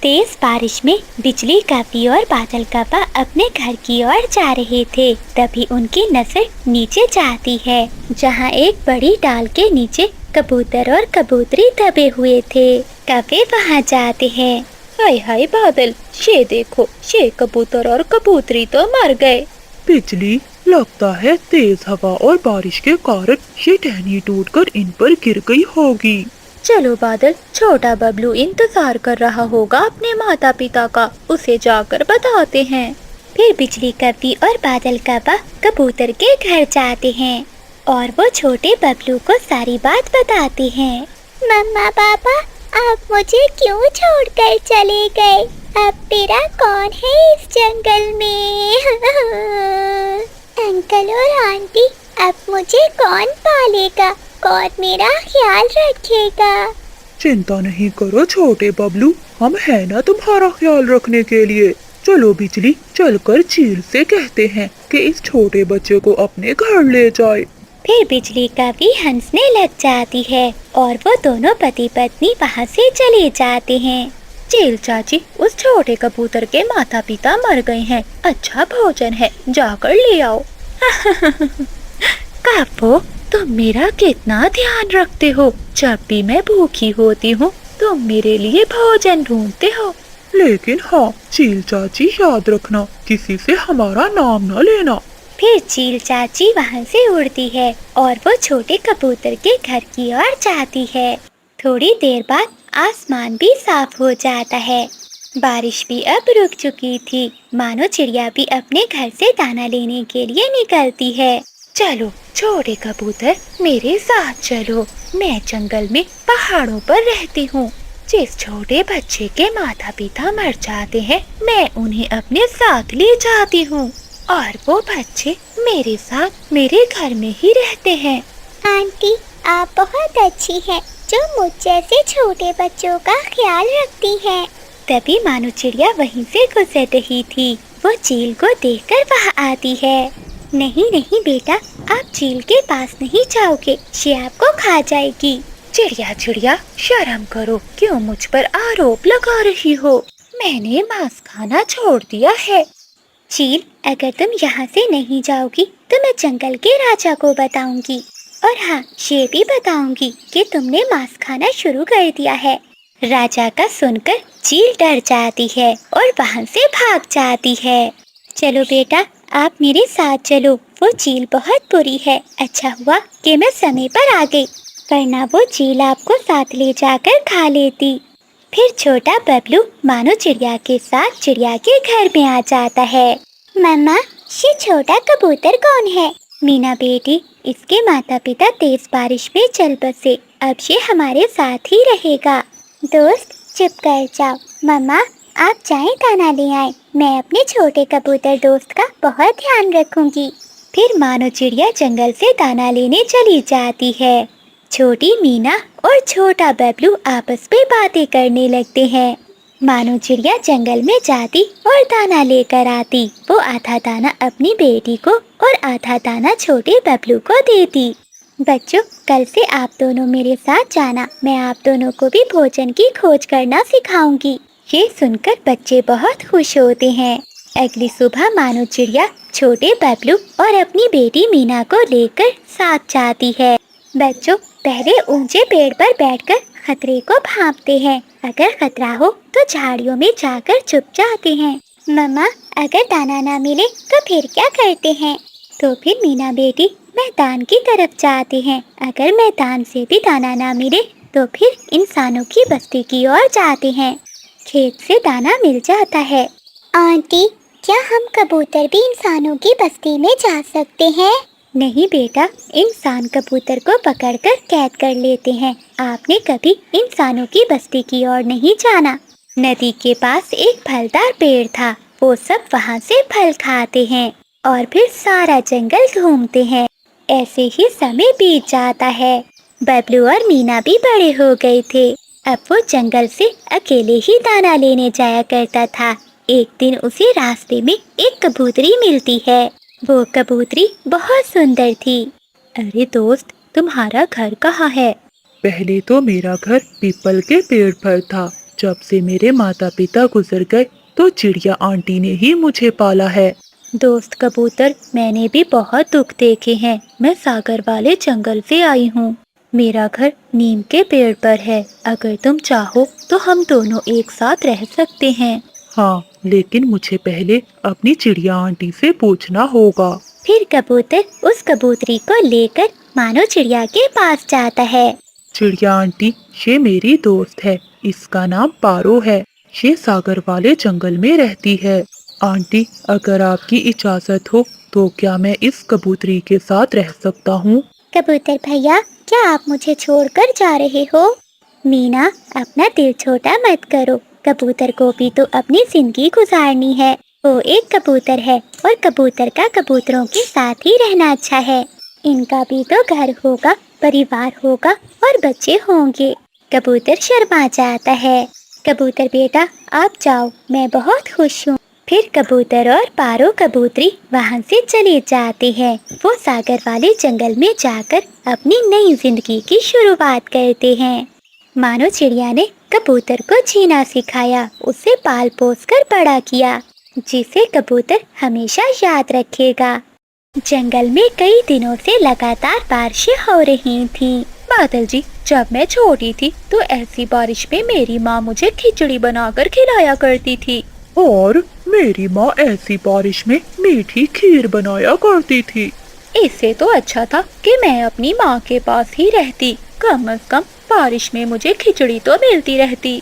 तेज बारिश में बिजली कपी और बादल कपा अपने घर की ओर जा रहे थे। तभी उनकी नजर नीचे जाती है, जहाँ एक बड़ी डाल के नीचे कबूतर और कबूतरी दबे हुए थे। कपे वहाँ जाते हैं। हाय हाय बादल, ये देखो, ये कबूतर और कबूतरी तो मर गए। बिजली, लगता है तेज हवा और बारिश के कारण ये टहनी टूटकर इन पर गिर गई होगी। चलो बादल, छोटा बबलू इंतजार कर रहा होगा अपने माता पिता का, उसे जाकर बताते हैं। फिर बिजली कपी और बादल कपा कबूतर के घर जाते हैं और वो छोटे बबलू को सारी बात बताते हैं। मम्मा पापा, आप मुझे क्यों छोड़कर चले गए? अब मेरा कौन है इस जंगल में? अंकल और आंटी, अब मुझे कौन पालेगा? कौन मेरा ख्याल रखेगा? चिंता नहीं करो छोटे बबलू, हम है ना तुम्हारा ख्याल रखने के लिए। चलो बिजली, चलकर चील से कहते हैं कि इस छोटे बच्चे को अपने घर ले जाए। फिर बिजली कपी हंसने लग जाती है और वो दोनों पति पत्नी वहाँ से चले जाते हैं। चील चाची, उस छोटे कबूतर के माता पिता मर गए हैं, अच्छा भोजन है, जाकर ले आओ। कापो, तुम मेरा कितना ध्यान रखते हो। जब भी मैं भूखी होती हूँ तुम मेरे लिए भोजन ढूंढते हो। लेकिन हाँ चील चाची, याद रखना किसी से हमारा नाम न लेना। फिर चील चाची वहाँ से उड़ती है और वो छोटे कबूतर के घर की ओर जाती है। थोड़ी देर बाद आसमान भी साफ हो जाता है। बारिश भी अब रुक चुकी थी। मानो चिड़िया भी अपने घर से दाना लेने के लिए निकलती है। चलो छोटे कबूतर, मेरे साथ चलो। मैं जंगल में पहाड़ों पर रहती हूँ। जिस छोटे बच्चे के माता पिता मर जाते हैं, मैं उन्हें अपने साथ ले जाती हूँ और वो बच्चे मेरे साथ मेरे घर में ही रहते हैं। आंटी, आप बहुत अच्छी हैं, जो मुझ जैसे छोटे बच्चों का ख्याल रखती हैं। तभी मानो चिड़िया वहीं से गुजर रही थी। वो चील को देखकर वहाँ आती है। नहीं नहीं बेटा, आप चील के पास नहीं जाओगे, ये आपको खा जाएगी। चिड़िया चिड़िया, शर्म करो, क्यों मुझ पर आरोप लगा रही हो? मैंने मांस खाना छोड़ दिया है। चील, अगर तुम यहाँ से नहीं जाओगी तो मैं जंगल के राजा को बताऊंगी, और हाँ, ये भी बताऊंगी कि तुमने मांस खाना शुरू कर दिया है। राजा का सुनकर चील डर जाती है और वहाँ से भाग जाती है। चलो बेटा, आप मेरे साथ चलो, वो चील बहुत बुरी है। अच्छा हुआ कि मैं समय पर आ गई, वरना वो चील आपको साथ ले जाकर खा लेती। फिर छोटा बबलू मानो चिड़िया के साथ चिड़िया के घर में आ जाता है। मम्मा, ये छोटा कबूतर कौन है? मीना बेटी, इसके माता पिता तेज बारिश में चल बसे, अब ये हमारे साथ ही रहेगा। दोस्त, चुप कर जाओ। मम्मा, आप जाएं दाना ले आए, मैं अपने छोटे कबूतर दोस्त का बहुत ध्यान रखूंगी। फिर मानो चिड़िया जंगल से दाना लेने चली जाती है। छोटी मीना और छोटा बबलू आपस में बातें करने लगते हैं। मानो चिड़िया जंगल में जाती और दाना लेकर आती। वो आधा दाना अपनी बेटी को और आधा दाना छोटे बबलू को देती। बच्चों, कल से आप दोनों मेरे साथ जाना, मैं आप दोनों को भी भोजन की खोज करना सिखाऊंगी। ये सुनकर बच्चे बहुत खुश होते हैं। अगली सुबह मानो चिड़िया छोटे बबलू और अपनी बेटी मीना को लेकर साथ जाती है। बच्चों, पहले ऊंचे पेड़ पर बैठकर खतरे को भांपते हैं। अगर खतरा हो तो झाड़ियों में जाकर छुप जाते हैं। मम्मा, अगर दाना ना मिले तो फिर क्या करते हैं? तो फिर मीना बेटी मैदान की तरफ जाते हैं। अगर मैदान से भी दाना ना मिले तो फिर इंसानों की बस्ती की ओर जाते हैं। खेत से दाना मिल जाता है। आंटी, क्या हम कबूतर भी इंसानों की बस्ती में जा सकते हैं? नहीं बेटा, इंसान कबूतर को पकड़कर कैद कर लेते हैं। आपने कभी इंसानों की बस्ती की ओर नहीं जाना। नदी के पास एक फलदार पेड़ था, वो सब वहाँ से फल खाते हैं और फिर सारा जंगल घूमते हैं। ऐसे ही समय बीत जाता है। बबलू और मीना भी बड़े हो गए थे। अब वो जंगल से अकेले ही दाना लेने जाया करता था। एक दिन उसे रास्ते में एक कबूतरी मिलती है। वो कबूतरी बहुत सुंदर थी। अरे दोस्त, तुम्हारा घर कहाँ है? पहले तो मेरा घर पीपल के पेड़ पर था, जब से मेरे माता पिता गुजर गए तो चिड़िया आंटी ने ही मुझे पाला है। दोस्त कबूतर, मैंने भी बहुत दुख देखे हैं। मैं सागर वाले जंगल से आई हूँ। मेरा घर नीम के पेड़ पर है। अगर तुम चाहो तो हम दोनों एक साथ रह सकते हैं। हाँ, लेकिन मुझे पहले अपनी चिड़िया आंटी से पूछना होगा। फिर कबूतर उस कबूतरी को लेकर मानो चिड़िया के पास जाता है। चिड़िया आंटी, ये मेरी दोस्त है। इसका नाम पारो है। ये सागर वाले जंगल में रहती है। आंटी, अगर आपकी इजाजत हो तो क्या मैं इस कबूतरी के साथ रह सकता हूँ? कबूतर भैया, क्या आप मुझे छोड़कर जा रहे हो? मीना, अपना दिल छोटा मत करो। कबूतर को भी तो अपनी जिंदगी गुजारनी है। वो एक कबूतर है और कबूतर का कबूतरों के साथ ही रहना अच्छा है। इनका भी तो घर होगा, परिवार होगा और बच्चे होंगे। कबूतर शर्मा जाता है। कबूतर बेटा, आप जाओ, मैं बहुत खुश हूँ। फिर कबूतर और पारो कबूतरी वहाँ से चले जाते हैं। वो सागर वाले जंगल में जाकर अपनी नई जिंदगी की शुरुआत करते हैं। मानो चिड़िया ने कबूतर को जीना सिखाया, उसे पाल पोस कर बड़ा किया, जिसे कबूतर हमेशा याद रखेगा। जंगल में कई दिनों से लगातार बारिशें हो रही थीं। बादल जी, जब मैं छोटी थी तो ऐसी बारिश में मेरी माँ मुझे खिचड़ी बनाकर खिलाया करती थी। और मेरी माँ ऐसी बारिश में मीठी खीर बनाया करती थी। इससे तो अच्छा था कि मैं अपनी माँ के पास ही रहती। कम से कम बारिश में मुझे खिचड़ी तो मिलती रहती।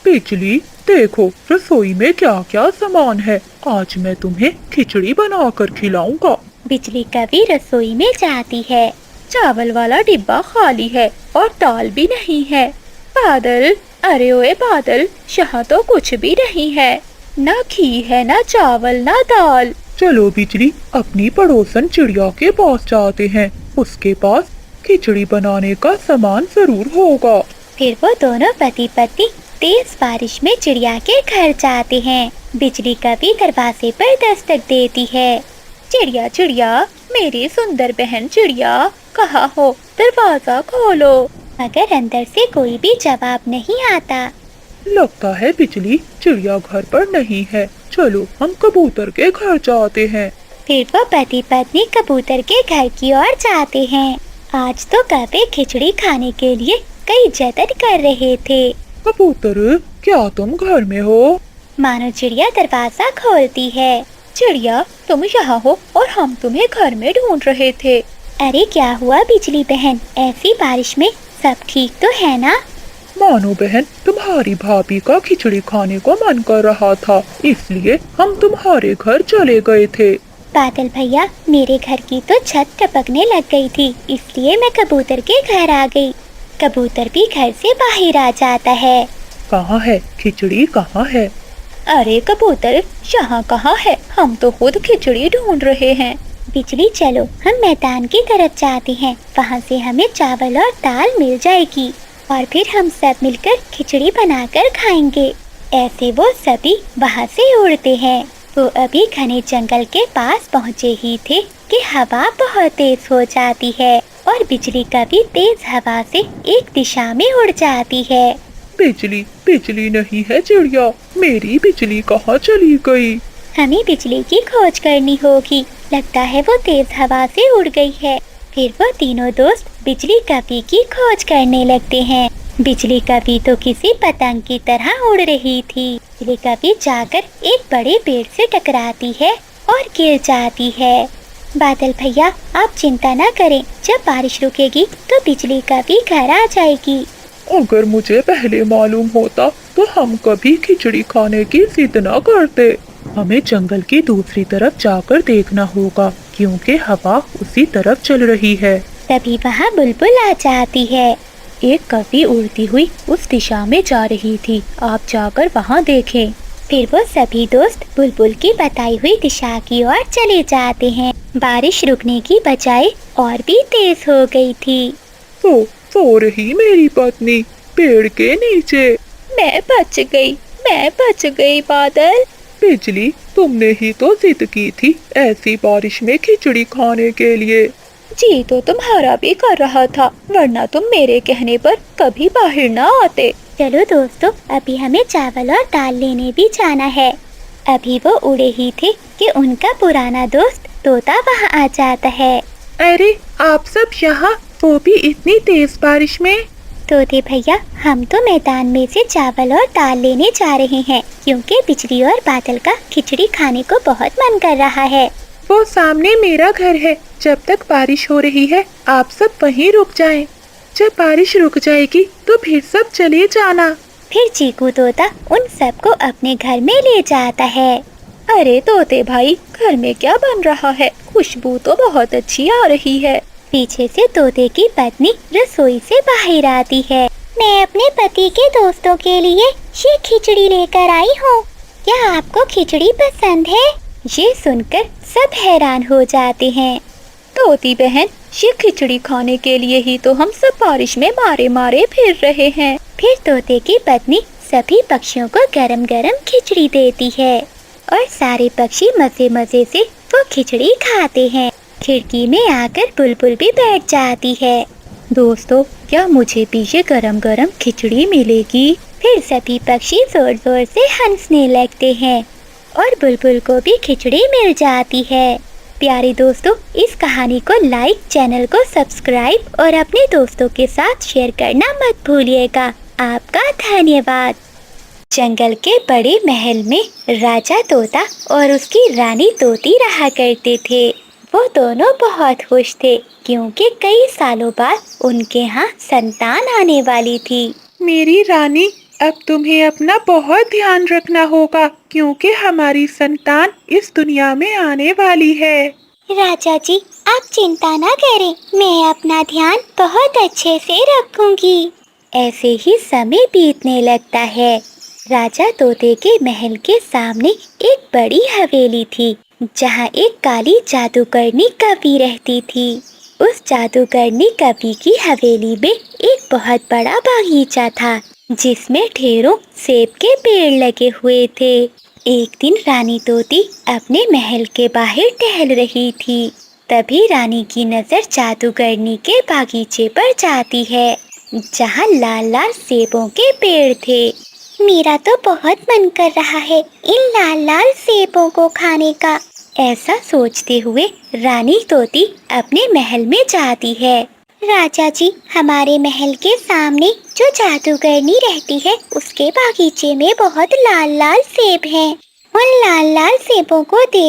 बिजली, देखो रसोई में क्या क्या सामान है। आज मैं तुम्हें खिचड़ी बनाकर खिलाऊंगा। बिजली कभी रसोई में जाती है। चावल वाला डिब्बा खाली है और दाल भी नहीं है। बादल, अरे ओए बादल, यहाँ तो कुछ भी नहीं है। ना घी है, ना चावल, ना दाल। चलो बिजली, अपनी पड़ोसन चिड़िया के पास जाते हैं। उसके पास खिचड़ी बनाने का सामान जरूर होगा। फिर वो दोनों पति पत्नी तेज बारिश में चिड़िया के घर जाते हैं। बिजली कभी दरवाजे पर दस्तक देती है। चिड़िया चिड़िया, मेरी सुंदर बहन चिड़िया, कहाँ हो? दरवाजा खोलो। मगर अंदर से कोई भी जवाब नहीं आता। लगता है बिजली चिड़िया घर पर नहीं है। चलो हम कबूतर के घर जाते हैं। फिर वो पति पत्नी कबूतर के घर की ओर जाते हैं। आज तो कौवे खिचड़ी खाने के लिए कई जतन कर रहे थे। कबूतर, क्या तुम घर में हो? मानो चिड़िया दरवाजा खोलती है। चिड़िया, तुम यहाँ हो और हम तुम्हें घर में ढूंढ रहे थे। अरे क्या हुआ बिजली बहन, ऐसी बारिश में सब ठीक तो है ना? मानो बहन, तुम्हारी भाभी का खिचड़ी खाने को मन कर रहा था, इसलिए हम तुम्हारे घर चले गए थे। बादल भैया, मेरे घर की तो छत टपकने लग गई थी, इसलिए मैं कबूतर के घर आ गई। कबूतर भी घर से बाहर आ जाता है। कहाँ है खिचड़ी, कहाँ है? अरे कबूतर, यहाँ कहाँ है? हम तो खुद खिचड़ी ढूंढ रहे हैं। बिजली, चलो हम मैदान की तरफ जाते हैं। वहाँ से हमें चावल और दाल मिल जाएगी और फिर हम सब मिलकर खिचड़ी बनाकर खाएंगे। ऐसे वो सभी वहाँ से उड़ते हैं। वो अभी घने जंगल के पास पहुँचे ही थे कि हवा बहुत तेज हो जाती है और बिजली कभी तेज हवा से एक दिशा में उड़ जाती है। बिजली, बिजली नहीं है चिड़िया, मेरी बिजली कहाँ चली गई? हमें बिजली की खोज करनी होगी। लगता है वो तेज हवा से उड़ गई है। फिर वो तीनों दोस्त बिजली कवि की खोज करने लगते हैं। बिजली कवि तो किसी पतंग की तरह उड़ रही थी। बिजली कवि जाकर एक बड़े पेड़ से टकराती है और गिर जाती है। बादल भैया, आप चिंता न करें, जब बारिश रुकेगी तो बिजली कवि घर आ जाएगी। अगर मुझे पहले मालूम होता तो हम कभी खिचड़ी खाने की जिद न करते। हमें जंगल की दूसरी तरफ जाकर देखना होगा, क्योंकि हवा उसी तरफ चल रही है। तभी वहाँ बुलबुल आ जाती है। एक कवि उड़ती हुई उस दिशा में जा रही थी, आप जाकर वहाँ देखें। फिर वो सभी दोस्त बुलबुल की बताई हुई दिशा की ओर चले जाते हैं। बारिश रुकने की बजाय और भी तेज हो गई थी। सो रही मेरी पत्नी पेड़ के नीचे। मैं बच गई बादल। बिजली, तुमने ही तो जिद की थी ऐसी बारिश में खिचड़ी खाने के लिए। जी तो तुम्हारा भी कर रहा था, वरना तुम मेरे कहने पर कभी बाहर ना आते। चलो दोस्तों, अभी हमें चावल और दाल लेने भी जाना है। अभी वो उड़े ही थे कि उनका पुराना दोस्त तोता वहाँ आ जाता है। अरे आप सब यहाँ, वो भी इतनी तेज बारिश में। तोते भैया, हम तो मैदान में से चावल और दाल लेने जा रहे हैं क्योंकि बिजली और बादल का खिचड़ी खाने को बहुत मन कर रहा है। वो सामने मेरा घर है। जब तक बारिश हो रही है आप सब वहीं रुक जाएं। जब बारिश रुक जाएगी तो फिर सब चले जाना। फिर चीकू तोता उन सबको अपने घर में ले जाता है। अरे तोते भाई, घर में क्या बन रहा है? खुशबू तो बहुत अच्छी आ रही है। पीछे से तोते की पत्नी रसोई से बाहर आती है। मैं अपने पति के दोस्तों के लिए ये खिचड़ी लेकर आई हूँ। क्या आपको खिचड़ी पसंद है? ये सुनकर सब हैरान हो जाते हैं। तोती बहन, ये खिचड़ी खाने के लिए ही तो हम सब बारिश में मारे मारे फिर रहे हैं। फिर तोते की पत्नी सभी पक्षियों को गरम गरम खिचड़ी देती है और सारे पक्षी मजे मजे से वो खिचड़ी खाते हैं। खिड़की में आकर बुलबुल भी बैठ जाती है। दोस्तों, क्या मुझे भी ये गरम गरम खिचड़ी मिलेगी? फिर सभी पक्षी जोर जोर से हंसने लगते हैं और बुलबुल को भी खिचड़ी मिल जाती है। प्यारे दोस्तों, इस कहानी को लाइक, चैनल को सब्सक्राइब और अपने दोस्तों के साथ शेयर करना मत भूलिएगा। आपका धन्यवाद। जंगल के बड़े महल में राजा तोता और उसकी रानी तोती रहा करते थे। वो दोनों बहुत खुश थे क्योंकि कई सालों बाद उनके यहाँ संतान आने वाली थी। मेरी रानी, अब तुम्हें अपना बहुत ध्यान रखना होगा क्योंकि हमारी संतान इस दुनिया में आने वाली है। राजा जी, आप चिंता ना करें, मैं अपना ध्यान बहुत अच्छे से रखूंगी। ऐसे ही समय बीतने लगता है। राजा तोते के महल के सामने एक बड़ी हवेली थी जहाँ एक काली जादूगरनी कवि रहती थी। उस जादूगरनी कवि की हवेली में एक बहुत बड़ा बागीचा था जिसमें ढेरों सेब के पेड़ लगे हुए थे। एक दिन रानी तोती अपने महल के बाहर टहल रही थी। तभी रानी की नजर जादूगरनी के बागीचे पर जाती है जहाँ लाल लाल सेबों के पेड़ थे। मेरा तो बहुत मन कर रहा है इन लाल लाल सेबों को खाने का। ऐसा सोचते हुए रानी तोती अपने महल में जाती है। राजा जी, हमारे महल के सामने जो जादूगरनी रहती है उसके बागीचे में बहुत लाल लाल सेब हैं। उन लाल लाल सेबों को देख